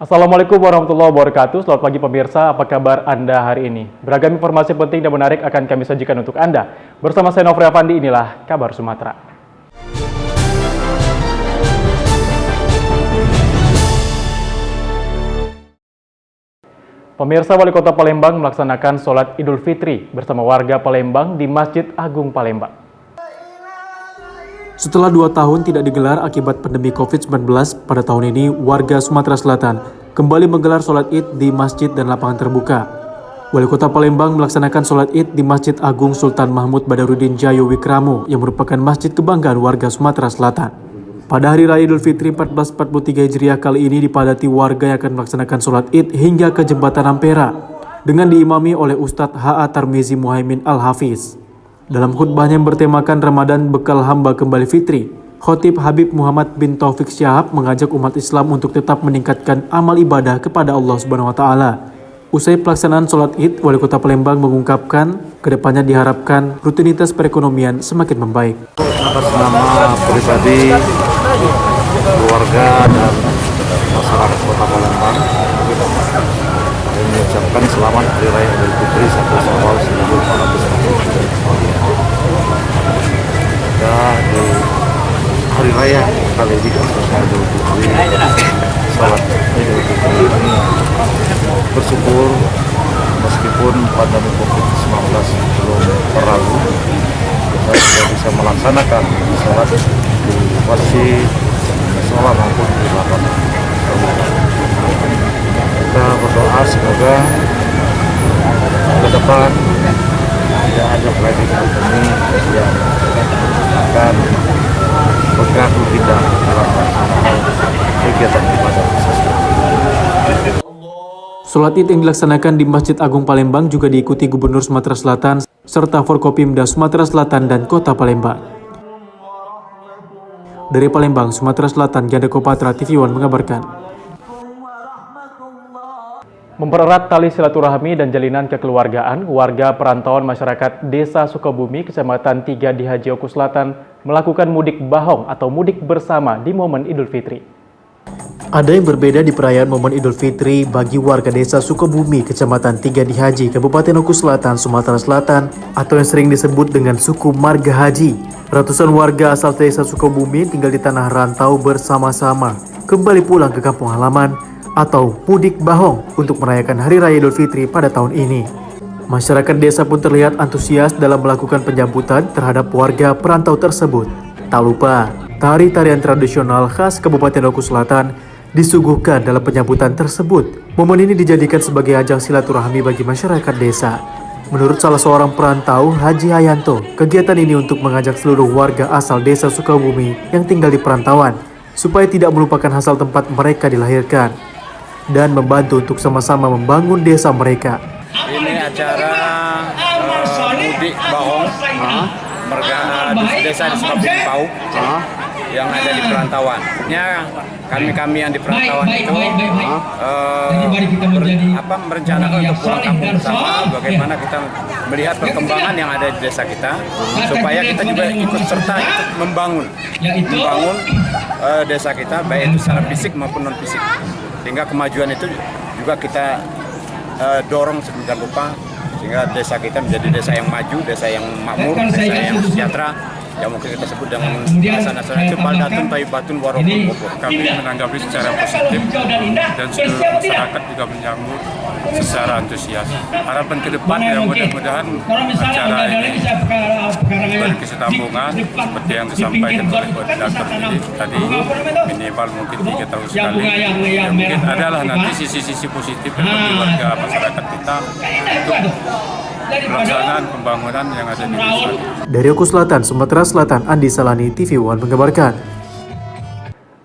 Assalamualaikum warahmatullahi wabarakatuh. Selamat pagi pemirsa, apa kabar Anda hari ini? Beragam informasi penting dan menarik akan kami sajikan untuk Anda. Bersama saya Nofri Afandi, inilah Kabar Sumatera. Pemirsa, Wali Kota Palembang melaksanakan sholat Idul Fitri bersama warga Palembang di Masjid Agung Palembang. Setelah 2 tahun tidak digelar akibat pandemi COVID-19, pada tahun ini warga Sumatera Selatan kembali menggelar sholat Id di masjid dan lapangan terbuka. Wali Kota Palembang melaksanakan sholat Id di Masjid Agung Sultan Mahmud Badarudin Jayo Wikramo yang merupakan masjid kebanggaan warga Sumatera Selatan. Pada Hari Raya Idul Fitri 1443 Hijriah kali ini dipadati warga yang akan melaksanakan sholat Id hingga ke Jembatan Ampera dengan diimami oleh Ustadz H.A. Tarmizi Muhaimin Al-Hafiz. Dalam khutbahnya yang bertemakan Ramadan Bekal Hamba Kembali Fitri, Khotib Habib Muhammad bin Taufik Syahab mengajak umat Islam untuk tetap meningkatkan amal ibadah kepada Allah Subhanahu wa taala. Usai pelaksanaan sholat Id, Wali Kota Palembang mengungkapkan kedepannya diharapkan rutinitas perekonomian semakin membaik. Atas nama pribadi, keluarga dan masyarakat Kota Palembang, kami mengucapkan selamat Hari Raya Idul Fitri 1 Syawal 1443. Di Hari Raya kali ini khususnya Idul Fitri, sholat Idul Fitri ini bersyukur meskipun pandemi COVID-19 belum berlalu, kita sudah bisa melaksanakan sholat di masjid, sholat maupun di lapangan. Kita berdoa semoga ke depan tidak ada lagi pandemi yang akan mengganggu kita dalam kegiatan ibadah. Sholat Id yang dilaksanakan di Masjid Agung Palembang juga diikuti Gubernur Sumatera Selatan serta Forkopimda Sumatera Selatan dan Kota Palembang. Dari Palembang, Sumatera Selatan, Ganda Kopatra, TV One mengabarkan. Mempererat tali silaturahmi dan jalinan kekeluargaan, warga perantauan masyarakat Desa Sukabumi, Kecamatan 3 di Haji Oku Selatan melakukan mudik bahong atau mudik bersama di momen Idul Fitri. Ada yang berbeda di perayaan momen Idul Fitri bagi warga Desa Sukabumi, Kecamatan 3 di Haji, Kabupaten Oku Selatan, Sumatera Selatan, atau yang sering disebut dengan suku Marga Haji. Ratusan warga asal Desa Sukabumi tinggal di tanah rantau bersama-sama, kembali pulang ke kampung halaman atau mudik bahong untuk merayakan Hari Raya Idul Fitri pada tahun ini. Masyarakat desa pun terlihat antusias dalam melakukan penyambutan terhadap warga perantau tersebut. Tak lupa, tari-tarian tradisional khas Kabupaten Oku Selatan disuguhkan dalam penyambutan tersebut. Momen ini dijadikan sebagai ajang silaturahmi bagi masyarakat desa. Menurut salah seorang perantau, Haji Hayanto, kegiatan ini untuk mengajak seluruh warga asal Desa Sukabumi yang tinggal di perantauan supaya tidak melupakan asal tempat mereka dilahirkan dan membantu untuk sama-sama membangun desa mereka. Ini acara mudik bahong marga desa di Sukabumi Pau yang ada di perantauan. Kami yang di perantauan itu merencanakan untuk pulang kampung bersama, bagaimana kita melihat perkembangan yang ada di desa kita, supaya kita juga ikut serta ikut membangun desa kita, baik itu secara fisik maupun non fisik. Sehingga kemajuan itu juga kita dorong sedemikian rupa sehingga desa kita menjadi desa yang maju, desa yang makmur, desa yang sejahtera, yang mungkin kita sebut dengan bahasa nasional itu baldatun thayyibatun wa rabbul ghafur. Kami menanggapi secara positif dan seluruh masyarakat juga menyambut secara antusias. Harapan ke depan ya mudah-mudahan acara ini berkesinambungan seperti yang disampaikan oleh koordinator tadi, minimal mungkin 3 tahun sekali. Ya, mungkin adalah nanti sisi-sisi positif bagi warga masyarakat kita untuk pelaksanaan pembangunan yang ada di desa. Dari Oku Selatan, Sumatera Selatan, Andi Salani, TV One mengabarkan.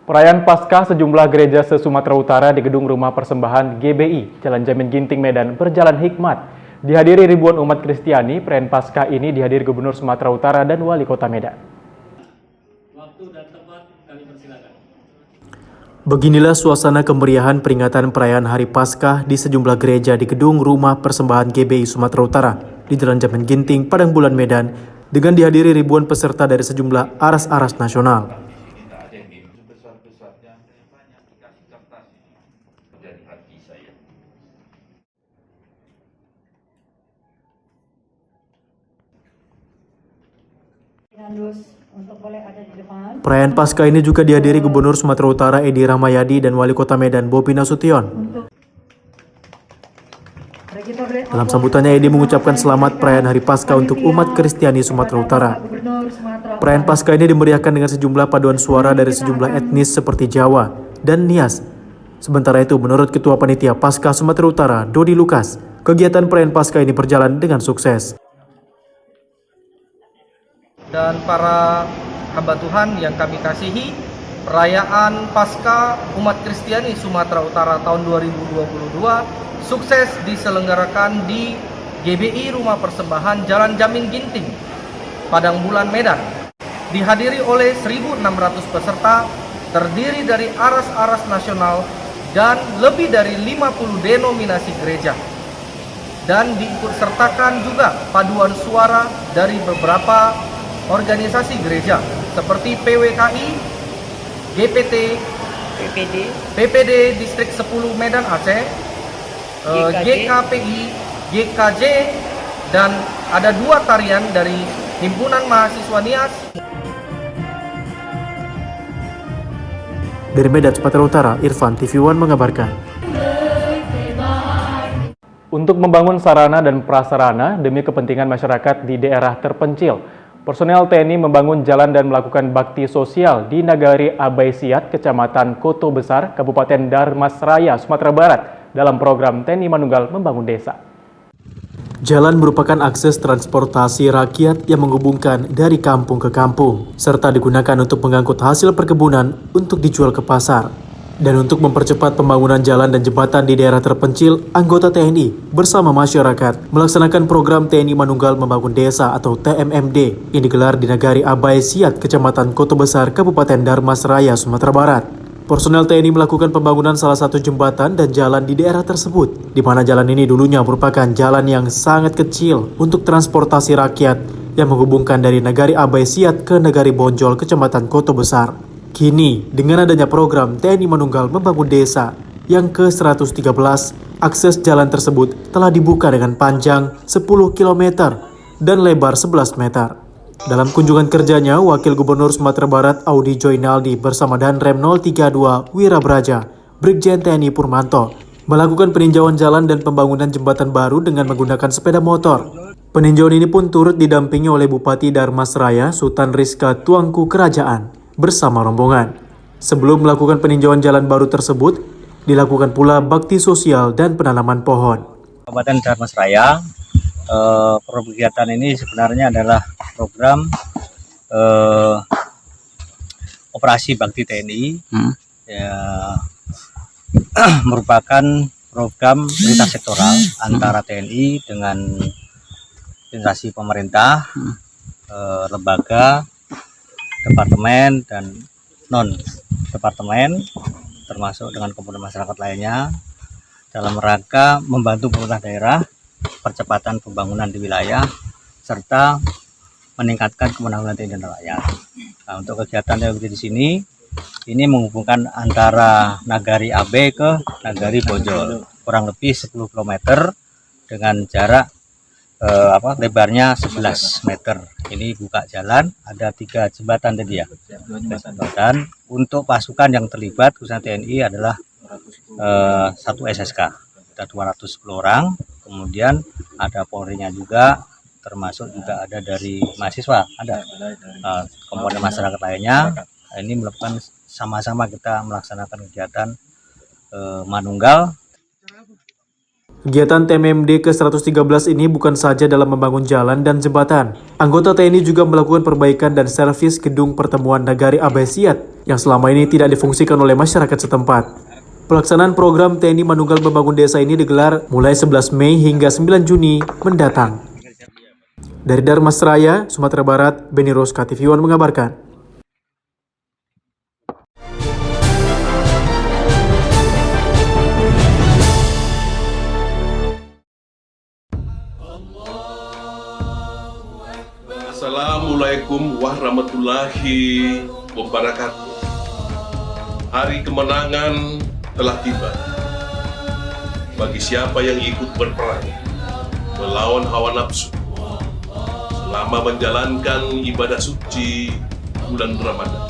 Perayaan Paskah sejumlah gereja se-Sumatera Utara di Gedung Rumah Persembahan GBI, Jalan Jamin Ginting, Medan, berjalan hikmat. Dihadiri ribuan umat Kristiani, perayaan Paskah ini dihadiri Gubernur Sumatera Utara dan Wali Kota Medan. Waktu dan tempat kami persilakan. Beginilah suasana kemeriahan peringatan perayaan Hari Paskah di sejumlah gereja di Gedung Rumah Persembahan GBI Sumatera Utara di Jalan Jamin Ginting, Padang Bulan, Medan, dengan dihadiri ribuan peserta dari sejumlah aras-aras nasional. Perayaan Paskah ini juga dihadiri Gubernur Sumatera Utara Edi Rahmayadi dan Wali Kota Medan Bobi Nasution. Dalam sambutannya, Edi mengucapkan selamat perayaan Hari Paskah untuk umat Kristiani Sumatera Utara. Perayaan Paskah ini dimeriahkan dengan sejumlah paduan suara dari sejumlah etnis seperti Jawa dan Nias. Sementara itu, menurut Ketua Panitia Paskah Sumatera Utara, Dodi Lukas, kegiatan perayaan Paskah ini berjalan dengan sukses. Dan para hamba Tuhan yang kami kasihi, perayaan Paskah umat Kristiani Sumatera Utara tahun 2022 sukses diselenggarakan di GBI Rumah Persembahan Jalan Jamin Ginting, Padang Bulan, Medan. Dihadiri oleh 1.600 peserta, terdiri dari aras-aras nasional dan lebih dari 50 denominasi gereja. Dan diikutsertakan juga paduan suara dari beberapa organisasi gereja seperti PWKI, GPT, PPD Distrik 10 Medan Aceh, GKPI, GKJ, dan ada 2 tarian dari Himpunan Mahasiswa Nias. Dari Medan, Sumatera Utara, Irfan, TV One mengabarkan. Untuk membangun sarana dan prasarana demi kepentingan masyarakat di daerah terpencil, personel TNI membangun jalan dan melakukan bakti sosial di Nagari Abai Siat, Kecamatan Koto Besar, Kabupaten Darmasraya, Sumatera Barat, dalam program TNI Manunggal Membangun Desa. Jalan merupakan akses transportasi rakyat yang menghubungkan dari kampung ke kampung, serta digunakan untuk mengangkut hasil perkebunan untuk dijual ke pasar. Dan untuk mempercepat pembangunan jalan dan jembatan di daerah terpencil, anggota TNI bersama masyarakat melaksanakan program TNI Manunggal Membangun Desa atau TMMD yang digelar di Nagari Abai Siat, Kecamatan Koto Besar, Kabupaten Darmasraya, Sumatera Barat. Personel TNI melakukan pembangunan salah satu jembatan dan jalan di daerah tersebut, di mana jalan ini dulunya merupakan jalan yang sangat kecil untuk transportasi rakyat yang menghubungkan dari Nagari Abai Siat ke Nagari Bonjol, Kecamatan Koto Besar. Kini, dengan adanya program TNI Manunggal Membangun Desa yang ke-113, akses jalan tersebut telah dibuka dengan panjang 10 km dan lebar 11 meter. Dalam kunjungan kerjanya, Wakil Gubernur Sumatera Barat Audi Joinaldi bersama Danrem 032 Wirabraja, Brigjen TNI Purmanto, melakukan peninjauan jalan dan pembangunan jembatan baru dengan menggunakan sepeda motor. Peninjauan ini pun turut didampingi oleh Bupati Darmasraya, Sultan Rizka Tuanku Kerajaan, bersama rombongan. Sebelum melakukan peninjauan jalan baru tersebut, dilakukan pula bakti sosial dan penanaman pohon. Kabupaten Darmasraya, kegiatan ini sebenarnya adalah program operasi bakti TNI, merupakan program lintas sektoral antara TNI dengan instansi pemerintah, lembaga, departemen dan non departemen, termasuk dengan komponen masyarakat lainnya, dalam rangka membantu pemerintah daerah percepatan pembangunan di wilayah serta meningkatkan kemenangan TNI dan rakyat. Nah, untuk kegiatan yang di sini ini menghubungkan antara Nagari Abai ke Nagari Bonjol, kurang lebih 10 km dengan jarak lebarnya 11 meter. Ini buka jalan, ada 3 jembatan tadi ya. Dan untuk pasukan yang terlibat khususnya TNI adalah 1 SSK, ada 210 orang. Kemudian ada Polri-nya juga, termasuk juga ada dari mahasiswa, ada komponen masyarakat lainnya. Ini melakukan sama-sama kita melaksanakan kegiatan manunggal. Kegiatan TMMD ke-113 ini bukan saja dalam membangun jalan dan jembatan. Anggota TNI juga melakukan perbaikan dan servis gedung pertemuan Nagari Abai Siat yang selama ini tidak difungsikan oleh masyarakat setempat. Pelaksanaan program TNI Manunggal Membangun Desa ini digelar mulai 11 Mei hingga 9 Juni mendatang. Dari Darmasraya, Sumatera Barat, Beni Roska, TV One mengabarkan. Assalamualaikum warahmatullahi wabarakatuh. Hari kemenangan telah tiba bagi siapa yang ikut berperang melawan hawa nafsu. selama menjalankan ibadah suci bulan Ramadan.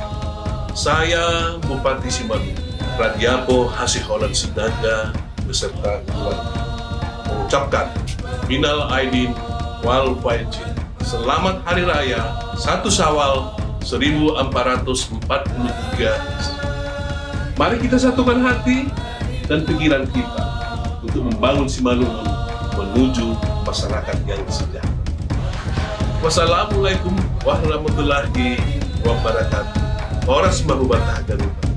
Saya Bupati Simalungun, Radiapo Hasiholan Sinaga beserta keluarga mengucapkan minal aidin wal faizin. Selamat Hari Raya 1 Syawal 1443. Mari kita satukan hati dan pikiran kita untuk membangun Simalungun menuju masyarakat yang sejahtera. Wassalamualaikum warahmatullahi wabarakatuh. Horas mahubatah garuda.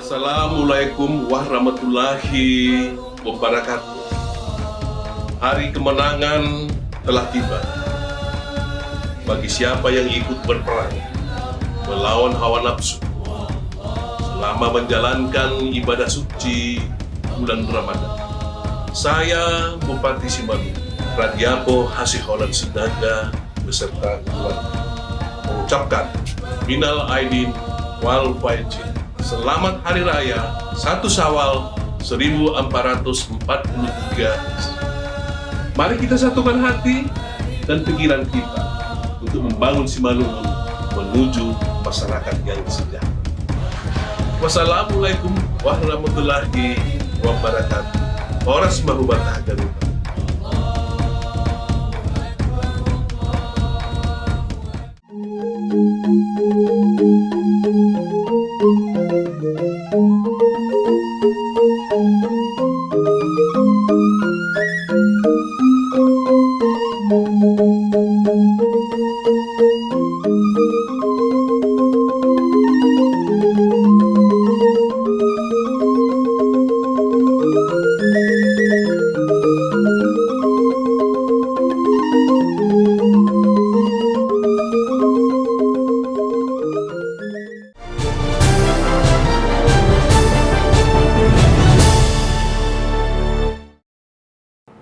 Assalamualaikum warahmatullahi wabarakatuh. Hari kemenangan telah tiba. Bagi siapa yang ikut berperang melawan hawa nafsu selama menjalankan ibadah suci bulan Ramadan. Saya Bupati Simalungun, Radiapo Hasiholan Sinaga beserta keluarga mengucapkan minal aidin wal faizin. Selamat Hari Raya 1 Syawal 1443. Mari kita satukan hati dan pikiran kita untuk membangun Simalungun menuju masyarakat yang sejahtera. Wassalamualaikum warahmatullahi wabarakatuh. Horas mahubatah garuda.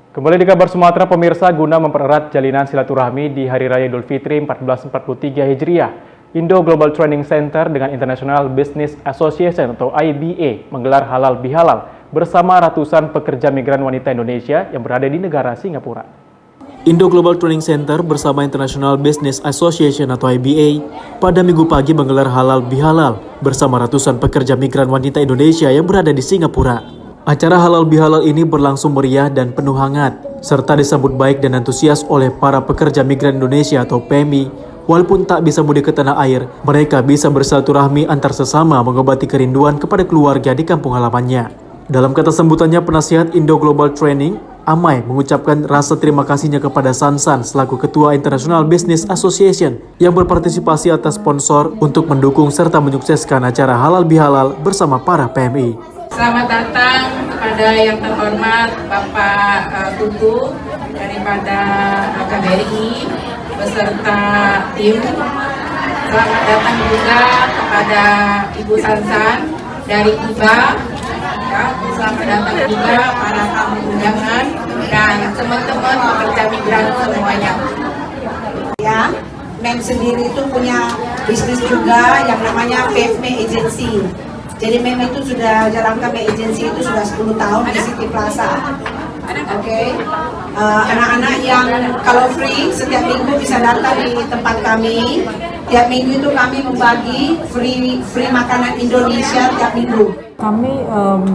Kembali di kabar Sumatera, pemirsa, guna mempererat jalinan silaturahmi di Hari Raya Idul Fitri 1443 Hijriah, Indo Global Training Center dengan International Business Association atau IBA menggelar halal bihalal bersama ratusan pekerja migran wanita Indonesia yang berada di negara Singapura. Indo Global Training Center bersama International Business Association atau IBA pada Minggu pagi menggelar halal bihalal bersama ratusan pekerja migran wanita Indonesia yang berada di Singapura. Acara halal bihalal ini berlangsung meriah dan penuh hangat, serta disambut baik dan antusias oleh para pekerja migran Indonesia atau PMI. Walaupun tak bisa mudik ke tanah air, mereka bisa bersilaturahmi antar sesama mengobati kerinduan kepada keluarga di kampung halamannya. Dalam kata sambutannya, penasihat Indo Global Training, Amai, mengucapkan rasa terima kasihnya kepada Sansan selaku Ketua International Business Association yang berpartisipasi atas sponsor untuk mendukung serta menyukseskan acara halal bihalal bersama para PMI. Selamat datang kepada yang terhormat Bapak Tutu daripada KBRI beserta tim. Selamat datang juga kepada Ibu Sansan dari IBA. Ya, selamat datang juga para tamu undangan dan teman-teman pekerja migran semuanya. Ya, MEM sendiri itu punya bisnis juga yang namanya FEFME Agency. Jadi MEM itu sudah jalankan agensi itu sudah 10 tahun di City Plaza. Oke. Anak-anak yang kalau free setiap minggu bisa datang di tempat kami. Tiap minggu itu kami membagi free makanan Indonesia tiap minggu. Kami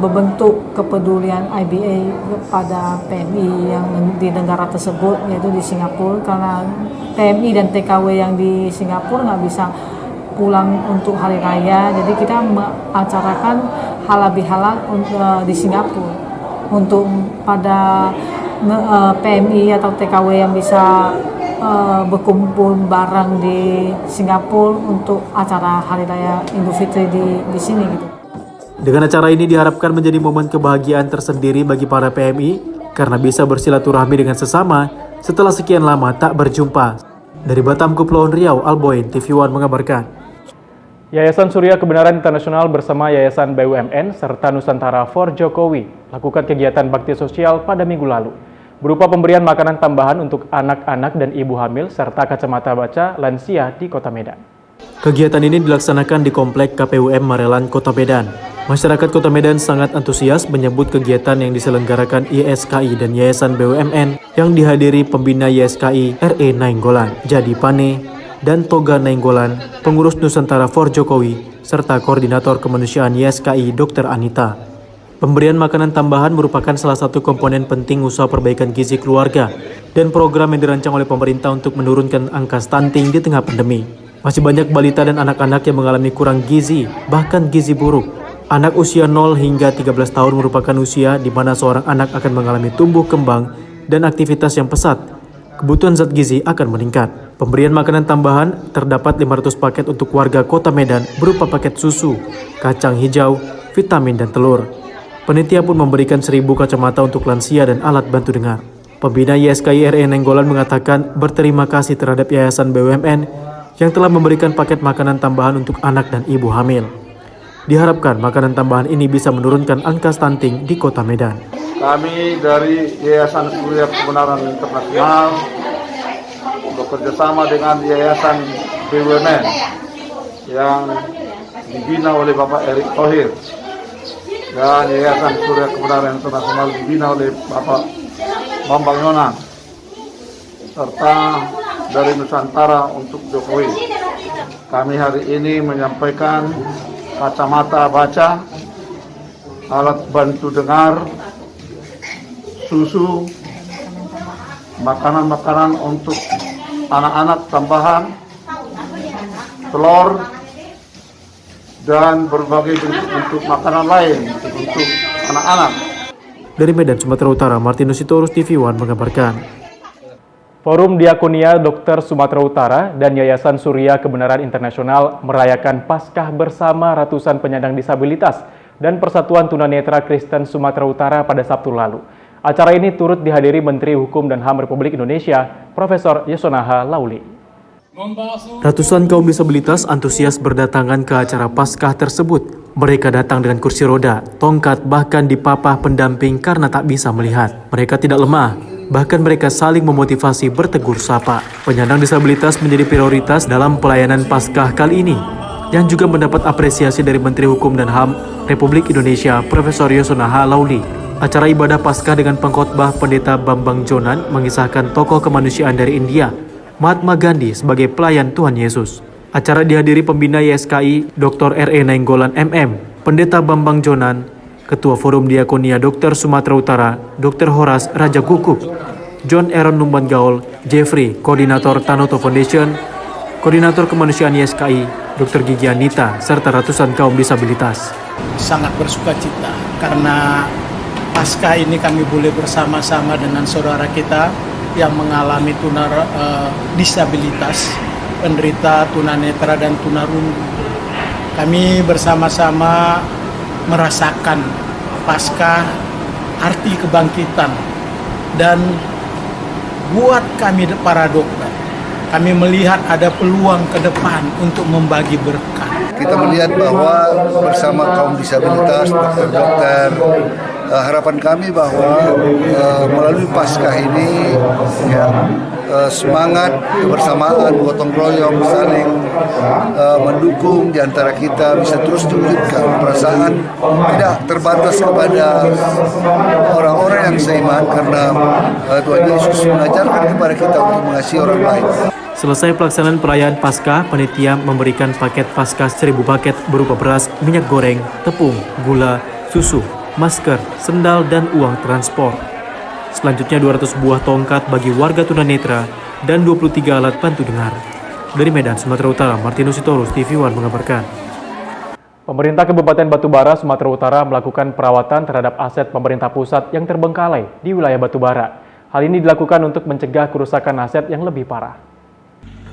membentuk kepedulian IBA kepada PMI yang di negara tersebut, yaitu di Singapura, karena PMI dan TKW yang di Singapura nggak bisa pulang untuk hari raya, jadi kita mengacarakan halal bihalal di Singapura untuk pada PMI atau TKW yang bisa berkumpul bareng di Singapura untuk acara Hari Raya Idul Fitri di sini gitu. Dengan acara ini diharapkan menjadi momen kebahagiaan tersendiri bagi para PMI karena bisa bersilaturahmi dengan sesama setelah sekian lama tak berjumpa. Dari Batam, Kepulauan Riau, Alboin, TV One mengabarkan. Yayasan Surya Kebenaran Internasional bersama Yayasan BUMN serta Nusantara for Jokowi lakukan kegiatan bakti sosial pada minggu lalu, berupa pemberian makanan tambahan untuk anak-anak dan ibu hamil serta kacamata baca lansia di Kota Medan. Kegiatan ini dilaksanakan di Komplek KPUM Marelan, Kota Medan. Masyarakat Kota Medan sangat antusias menyambut kegiatan yang diselenggarakan YSKI dan Yayasan BUMN yang dihadiri pembina YSKI RE Nainggolan, Jadi Pane, dan Toga Nainggolan, pengurus Nusantara for Jokowi, serta Koordinator Kemanusiaan YSKI Dr. Anita. Pemberian makanan tambahan merupakan salah satu komponen penting usaha perbaikan gizi keluarga dan program yang dirancang oleh pemerintah untuk menurunkan angka stunting di tengah pandemi. Masih banyak balita dan anak-anak yang mengalami kurang gizi, bahkan gizi buruk. Anak usia 0 hingga 13 tahun merupakan usia di mana seorang anak akan mengalami tumbuh kembang dan aktivitas yang pesat. Kebutuhan zat gizi akan meningkat. Pemberian makanan tambahan terdapat 500 paket untuk warga Kota Medan berupa paket susu, kacang hijau, vitamin, dan telur. Panitia pun memberikan 1000 kacamata untuk lansia dan alat bantu dengar. Pembina YSKI RE Nainggolan mengatakan berterima kasih terhadap Yayasan BUMN yang telah memberikan paket makanan tambahan untuk anak dan ibu hamil. Diharapkan makanan tambahan ini bisa menurunkan angka stunting di Kota Medan. Kami dari Yayasan Surya Kebenaran Internasional bekerjasama dengan Yayasan BUMN yang dibina oleh Bapak Erick Thohir dan Yayasan Surya Kebenaran Internasional dibina oleh Bapak Bambang Yonan serta dari Nusantara untuk Jokowi. Kami hari ini menyampaikan kacamata baca, alat bantu dengar, susu, makanan-makanan untuk anak-anak tambahan, telur, dan berbagai bentuk untuk makanan lain untuk anak-anak. Dari Medan, Sumatera Utara, Martinus Sitorus, TV One mengabarkan. Forum Diakonia Dokter Sumatera Utara dan Yayasan Surya Kebenaran Internasional merayakan Paskah bersama ratusan penyandang disabilitas dan Persatuan Tunanetra Kristen Sumatera Utara pada Sabtu lalu. Acara ini turut dihadiri Menteri Hukum dan HAM Republik Indonesia, Profesor Yosonaha Lauli. Ratusan kaum disabilitas antusias berdatangan ke acara Paskah tersebut. Mereka datang dengan kursi roda, tongkat, bahkan dipapah pendamping karena tak bisa melihat. Mereka tidak lemah, bahkan mereka saling memotivasi bertegur sapa. Penyandang disabilitas menjadi prioritas dalam pelayanan Paskah kali ini, yang juga mendapat apresiasi dari Menteri Hukum dan HAM Republik Indonesia, Profesor Yosonaha Lauli. Acara ibadah Paskah dengan pengkhotbah Pendeta Bambang Jonan mengisahkan tokoh kemanusiaan dari India, Mahatma Gandhi, sebagai pelayan Tuhan Yesus. Acara dihadiri pembina YSKI Dr. RE Nainggolan MM, Pendeta Bambang Jonan, Ketua Forum Diakonia Dokter Sumatera Utara, Dr. Horas Raja Guguk, John Aaron Numban Gaul, Jeffrey, Koordinator Tanoto Foundation, Koordinator Kemanusiaan YSKI, Dr. Gigi Anita, serta ratusan kaum disabilitas. Sangat bersuka cita karena Paskah ini kami boleh bersama-sama dengan saudara kita yang mengalami disabilitas, penderita tunanetra dan tunarungu. Kami bersama-sama merasakan Paskah, arti kebangkitan, dan buat kami para dokter, kami melihat ada peluang ke depan untuk membagi berkat. Kita melihat bahwa bersama kaum disabilitas, dokter-dokter, harapan kami bahwa melalui Paskah ini ya, semangat kebersamaan, gotong royong, saling mendukung di antara kita bisa terus diwujudkan. Perasaan tidak terbatas kepada orang-orang yang seiman karena Tuhan Yesus mengajarkan kepada kita untuk mengasihi orang lain. Selesai pelaksanaan perayaan Paskah, panitia memberikan paket Paskah 1000 paket berupa beras, minyak goreng, tepung, gula, susu, masker, sendal, dan uang transport. Selanjutnya 200 buah tongkat bagi warga tunanetra dan 23 alat bantu dengar. Dari Medan, Sumatera Utara, Martinus Sitorus, TV One mengabarkan. Pemerintah Kabupaten Batubara, Sumatera Utara melakukan perawatan terhadap aset pemerintah pusat yang terbengkalai di wilayah Batubara. Hal ini dilakukan untuk mencegah kerusakan aset yang lebih parah.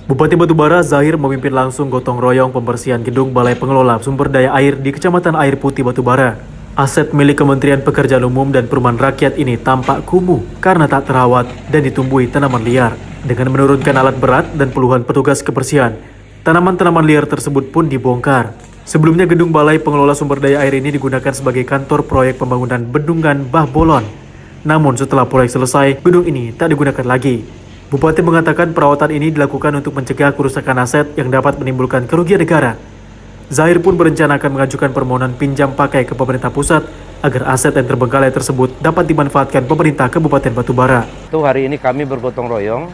Bupati Batubara Zahir memimpin langsung gotong royong pembersihan gedung Balai Pengelola Sumber Daya Air di Kecamatan Air Putih Batubara. Aset milik Kementerian Pekerjaan Umum dan Perumahan Rakyat ini tampak kumuh karena tak terawat dan ditumbuhi tanaman liar. Dengan menurunkan alat berat dan puluhan petugas kebersihan, tanaman-tanaman liar tersebut pun dibongkar. Sebelumnya gedung Balai Pengelola Sumber Daya Air ini digunakan sebagai kantor proyek pembangunan bendungan Bah Bolon. Namun setelah proyek selesai, gedung ini tak digunakan lagi. Bupati mengatakan perawatan ini dilakukan untuk mencegah kerusakan aset yang dapat menimbulkan kerugian negara. Zahir pun berencana akan mengajukan permohonan pinjam pakai ke pemerintah pusat agar aset yang terbengkalai tersebut dapat dimanfaatkan pemerintah Kabupaten Batubara. Hari ini kami bergotong royong.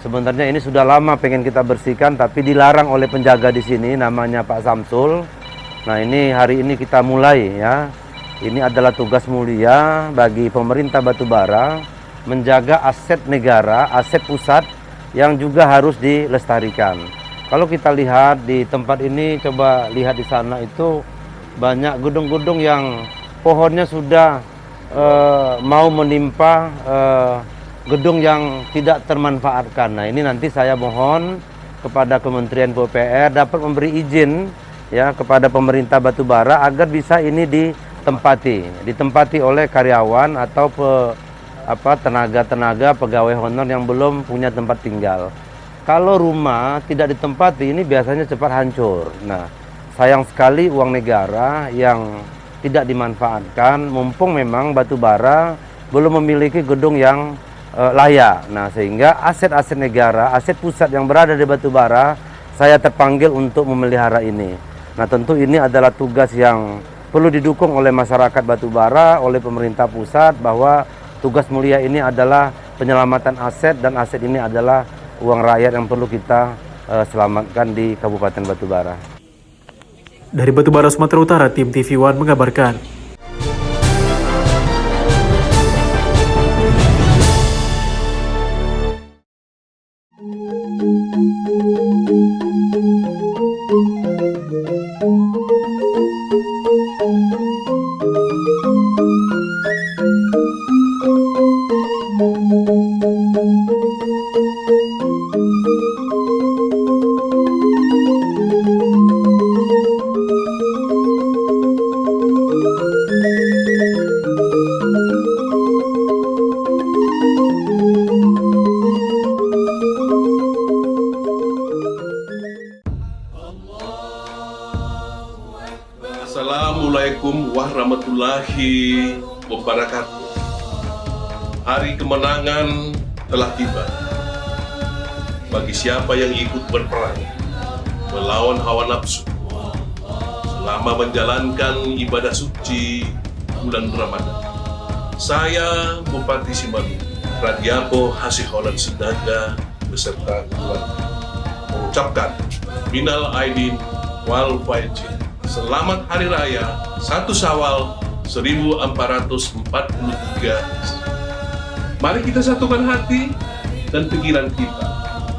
Sebenarnya ini sudah lama pengen kita bersihkan, tapi dilarang oleh penjaga di sini, namanya Pak Samsul. Nah ini hari ini kita mulai ya. Ini adalah tugas mulia bagi pemerintah Batubara menjaga aset negara, aset pusat yang juga harus dilestarikan. Kalau kita lihat di tempat ini, coba lihat di sana itu banyak gedung-gedung yang pohonnya sudah mau menimpa gedung yang tidak termanfaatkan. Nah ini nanti saya mohon kepada Kementerian PUPR dapat memberi izin ya kepada pemerintah Batubara agar bisa ini ditempati oleh karyawan atau tenaga-tenaga pegawai honor yang belum punya tempat tinggal. Kalau rumah tidak ditempati ini biasanya cepat hancur. Nah, sayang sekali uang negara yang tidak dimanfaatkan, mumpung memang Batubara belum memiliki gedung yang layak. Nah, sehingga aset-aset negara, aset pusat yang berada di Batubara, saya terpanggil untuk memelihara ini. Nah, tentu ini adalah tugas yang perlu didukung oleh masyarakat Batubara, oleh pemerintah pusat, bahwa tugas mulia ini adalah penyelamatan aset, dan aset ini adalah uang rakyat yang perlu kita selamatkan di Kabupaten Batubara. Dari Batubara, Sumatera Utara, tim TV One mengabarkan. Assalamualaikum warahmatullahi wabarakatuh. Hari kemenangan telah tiba bagi siapa yang ikut berperang melawan hawa nafsu selama menjalankan ibadah suci bulan Ramadan. Saya Bupati Simalungun, Radiapo Hasiholan Sidaga beserta keluarga mengucapkan minal aidin wal faizin. Selamat Hari Raya 1 Syawal 1443. Mari kita satukan hati dan pikiran kita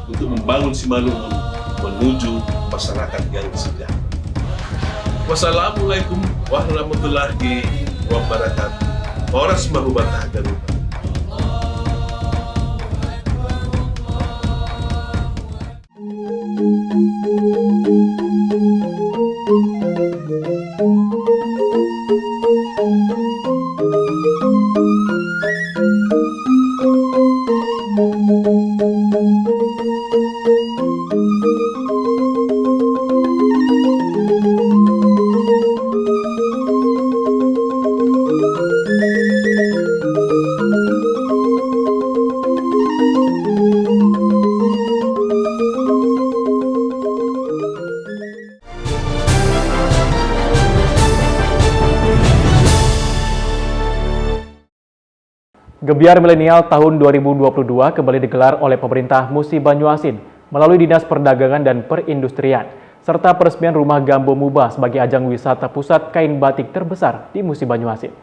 untuk membangun Simalungun menuju masyarakat yang sejahtera. Wassalamualaikum warahmatullahi wabarakatuh. Horas mahubatah garuda. Gebiar Milenial tahun 2022 kembali digelar oleh pemerintah Musi Banyuasin melalui Dinas Perdagangan dan Perindustrian, serta peresmian Rumah Gambo Muba sebagai ajang wisata pusat kain batik terbesar di Musi Banyuasin.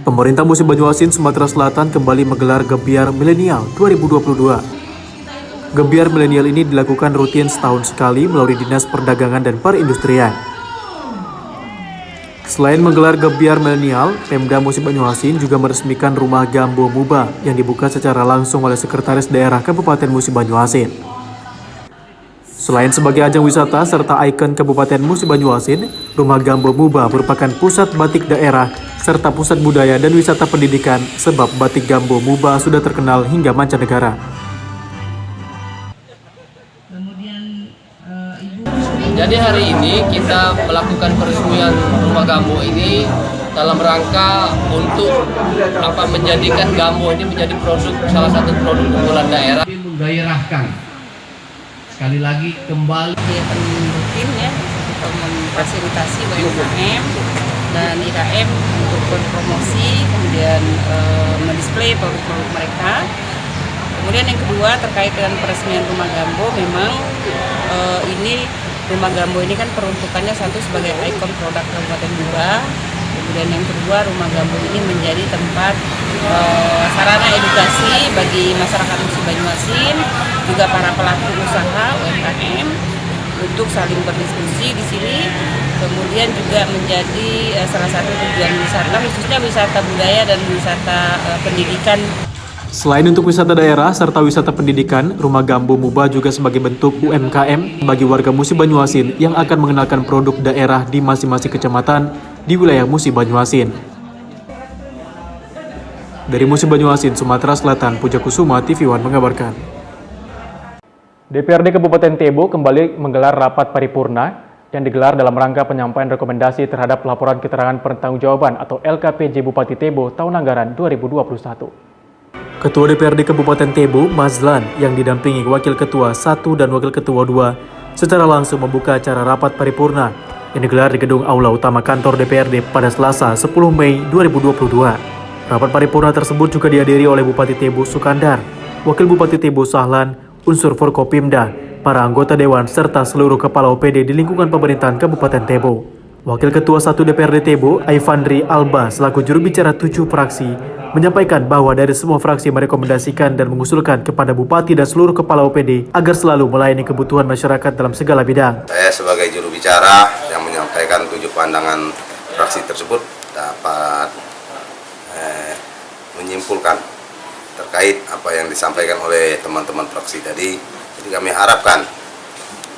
Pemerintah Musi Banyuasin, Sumatera Selatan kembali menggelar Gebiar Milenial 2022. Gebiar Milenial ini dilakukan rutin setahun sekali melalui Dinas Perdagangan dan Perindustrian. Selain menggelar gebiar milenial, Pemda Musi Banyuasin juga meresmikan Rumah Gambo Muba yang dibuka secara langsung oleh Sekretaris Daerah Kabupaten Musi Banyuasin. Selain sebagai ajang wisata serta ikon Kabupaten Musi Banyuasin, Rumah Gambo Muba merupakan pusat batik daerah serta pusat budaya dan wisata pendidikan sebab batik Gambo Muba sudah terkenal hingga mancanegara. Jadi hari ini kita melakukan peresmian Rumah Gambo ini dalam rangka untuk menjadikan Gambo ini menjadi salah satu produk unggulan daerah. Menggairahkan sekali lagi kembali rutin ya untuk memfasilitasi UMKM dan IKM untuk berpromosi, kemudian mendisplay produk-produk mereka. Kemudian yang kedua terkait dengan peresmian Rumah Gambo, memang ini Rumah Gambo ini kan peruntukannya satu sebagai ikon produk Kabupaten Muba. Kemudian yang kedua, Rumah Gambo ini menjadi tempat sarana edukasi bagi masyarakat Musi Banyuasin, juga para pelaku usaha UMKM untuk saling berdiskusi di sini. Kemudian juga menjadi salah satu tujuan wisata, khususnya wisata budaya dan wisata pendidikan. Selain untuk wisata daerah serta wisata pendidikan, Rumah Gambo Muba juga sebagai bentuk UMKM bagi warga Musi Banyuasin yang akan mengenalkan produk daerah di masing-masing kecamatan di wilayah Musi Banyuasin. Dari Musi Banyuasin, Sumatera Selatan, Puja Kusuma, TV One mengabarkan. DPRD Kabupaten Tebo kembali menggelar rapat paripurna yang digelar dalam rangka penyampaian rekomendasi terhadap laporan keterangan pertanggungjawaban atau LKPJ Bupati Tebo tahun anggaran 2021. Ketua DPRD Kabupaten Tebo, Mazlan, yang didampingi Wakil Ketua 1 dan Wakil Ketua 2, secara langsung membuka acara rapat paripurna yang digelar di Gedung Aula Utama Kantor DPRD pada Selasa 10 Mei 2022. Rapat paripurna tersebut juga dihadiri oleh Bupati Tebo Sukandar, Wakil Bupati Tebo Sahlan, unsur Forkopimda, para anggota Dewan, serta seluruh kepala OPD di lingkungan pemerintahan Kabupaten Tebo. Wakil Ketua 1 DPRD Tebo, Aifandri Alba, selaku juru bicara 7 fraksi, menyampaikan bahwa dari semua fraksi merekomendasikan dan mengusulkan kepada Bupati dan seluruh kepala OPD agar selalu melayani kebutuhan masyarakat dalam segala bidang. Saya sebagai juru bicara yang menyampaikan 7 pandangan fraksi tersebut dapat menyimpulkan terkait apa yang disampaikan oleh teman-teman fraksi tadi. Jadi kami harapkan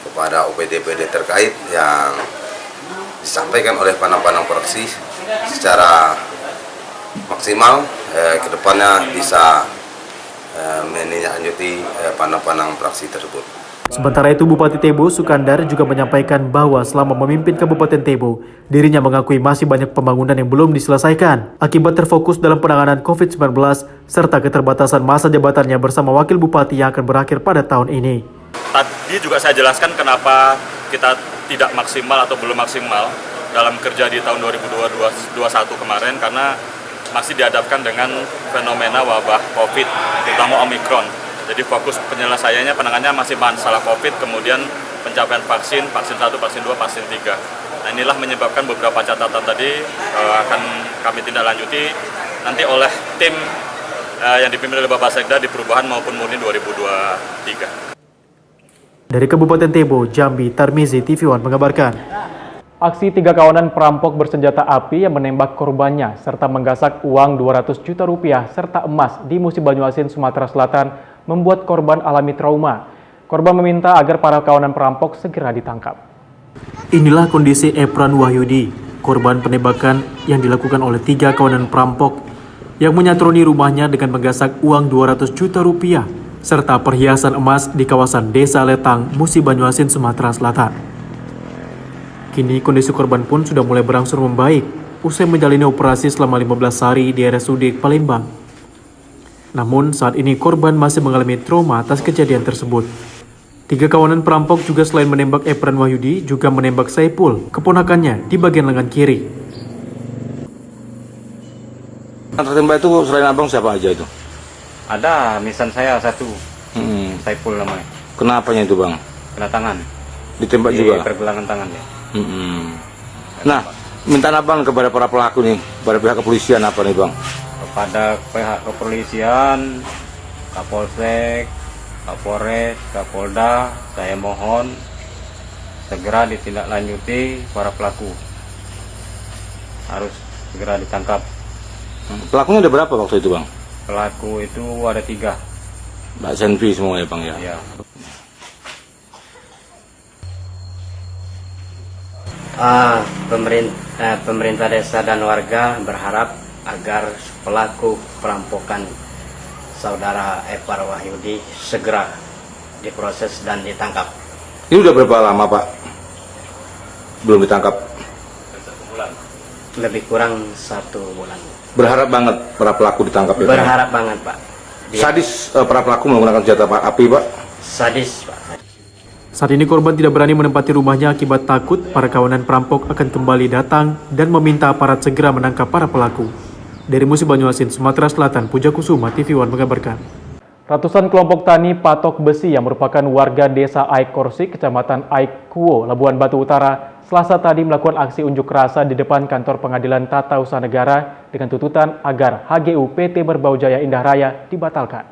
kepada OPD-OPD terkait yang disampaikan oleh pandangan fraksi secara maksimal ke depannya bisa menindaklanjuti pandangan fraksi tersebut. Sementara itu, Bupati Tebo Sukandar juga menyampaikan bahwa selama memimpin Kabupaten Tebo, dirinya mengakui masih banyak pembangunan yang belum diselesaikan akibat terfokus dalam penanganan COVID-19 serta keterbatasan masa jabatannya bersama Wakil Bupati yang akan berakhir pada tahun ini. Tadi juga saya jelaskan kenapa kita tidak maksimal atau belum maksimal dalam kerja di tahun 2021 kemarin, karena masih dihadapkan dengan fenomena wabah COVID, terutama Omikron. Jadi fokus penyelesaiannya, penanganannya masih masalah COVID, kemudian pencapaian vaksin 1, vaksin 2, vaksin 3. Nah, inilah menyebabkan beberapa catatan tadi akan kami tindak lanjuti nanti oleh tim yang dipimpin oleh Bapak Sekda di Perubahan maupun Murni 2023. Dari Kabupaten Tebo, Jambi, Tarmizi, TV One mengabarkan. Aksi 3 kawanan perampok bersenjata api yang menembak korbannya serta menggasak uang 200 juta rupiah serta emas di Musi Banyuasin, Sumatera Selatan membuat korban alami trauma. Korban meminta agar para kawanan perampok segera ditangkap. Inilah kondisi Epran Wahyudi, korban penembakan yang dilakukan oleh 3 kawanan perampok yang menyatroni rumahnya dengan menggasak uang 200 juta rupiah serta perhiasan emas di kawasan Desa Letang, Musi Banyuasin, Sumatera Selatan. Kini kondisi korban pun sudah mulai berangsur membaik usai menjalani operasi selama 15 hari di RSUD Palembang. Namun saat ini korban masih mengalami trauma atas kejadian tersebut. 3 kawanan perampok juga selain menembak Epran Wahyudi juga menembak Saipul, keponakannya, di bagian lengan kiri. Tertembak itu selain abang siapa aja itu? Ada, misan saya satu, Saipul namanya. Kenapanya itu bang? Kena tangan. Ditembak di juga? pergelangan tangan ya. Nah, minta abang kepada para pelaku nih, pada pihak kepolisian apa nih bang? Kepada pihak kepolisian, Kapolsek, Kapolres, Kapolda, saya mohon segera ditindaklanjuti para pelaku. harus segera ditangkap. Pelakunya ada berapa waktu itu, Bang? Pelaku itu ada 3. Mbak Senvi semua ya, Bang ya? Iya. Pemerintah desa dan warga berharap agar pelaku perampokan saudara Epar Wahyudi segera diproses dan ditangkap. Ini udah berapa lama, Pak? Belum ditangkap? Lebih kurang 1 bulan. Berharap banget para pelaku ditangkap ya? Berharap banget, Pak. Sadis para pelaku menggunakan senjata api, Pak? Sadis, Pak. Saat ini korban tidak berani menempati rumahnya akibat takut para kawanan perampok akan kembali datang dan meminta aparat segera menangkap para pelaku. Dari Musi Banyuasin, Sumatera Selatan, Puja Kusuma, TV One mengabarkan. Ratusan kelompok tani patok besi yang merupakan warga desa Aik Korsik, Kecamatan Aik Kuo, Labuan Batu Utara, Selasa tadi melakukan aksi unjuk rasa di depan kantor Pengadilan Tata Usaha Negara dengan tuntutan agar HGU PT Merbaujaya Indah Raya dibatalkan.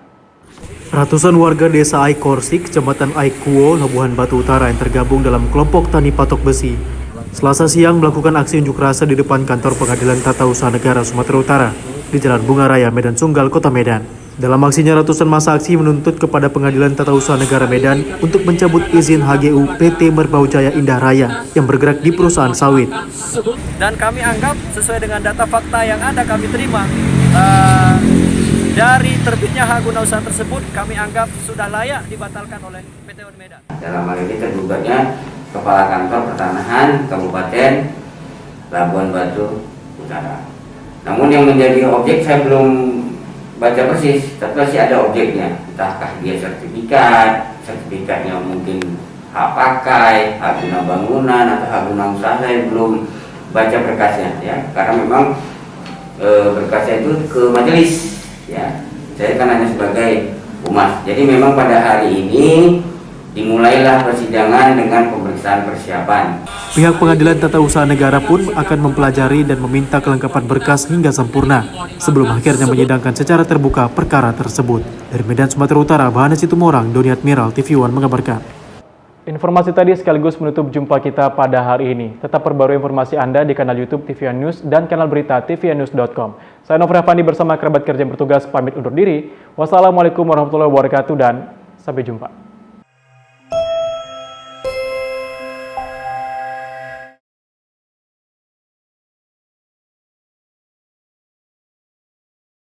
Ratusan warga desa Aik Korsik, Kecamatan Aik Kuo, Labuan Batu Utara yang tergabung dalam kelompok tani patok besi, Selasa siang melakukan aksi unjuk rasa di depan kantor Pengadilan Tata Usaha Negara Sumatera Utara di Jalan Bunga Raya, Medan Sunggal, Kota Medan. Dalam aksinya, ratusan massa aksi menuntut kepada Pengadilan Tata Usaha Negara Medan untuk mencabut izin HGU PT Merbaujaya Indah Raya yang bergerak di perusahaan sawit. Dan kami anggap sesuai dengan data fakta yang ada kami terima, dari terbitnya hak guna usaha tersebut kami anggap sudah layak dibatalkan oleh PT UN Medan. Dalam hal ini tergugatnya Kepala Kantor Pertanahan Kabupaten Labuan Batu Utara. Namun yang menjadi objek saya belum baca persis, tapi masih ada objeknya. Entahkah dia sertifikatnya mungkin hak pakai, hak guna bangunan atau hak guna usaha, saya belum baca berkasnya ya. Karena memang berkasnya itu ke majelis ya. Saya kan hanya sebagai humas. Jadi memang pada hari ini dimulailah persidangan dengan pemeriksaan persiapan. Pihak Pengadilan Tata Usaha Negara pun akan mempelajari dan meminta kelengkapan berkas hingga sempurna sebelum akhirnya menyidangkan secara terbuka perkara tersebut. Dari Medan, Sumatera Utara, Bahanes Situmorang, Doni Admiral, TV One mengabarkan. Informasi tadi sekaligus menutup jumpa kita pada hari ini. Tetap perbarui informasi Anda di kanal YouTube TVN News dan kanal berita tvnews.com. Saya Nofri Afandi bersama kerabat kerja yang bertugas pamit undur diri. Wassalamualaikum warahmatullahi wabarakatuh dan sampai jumpa.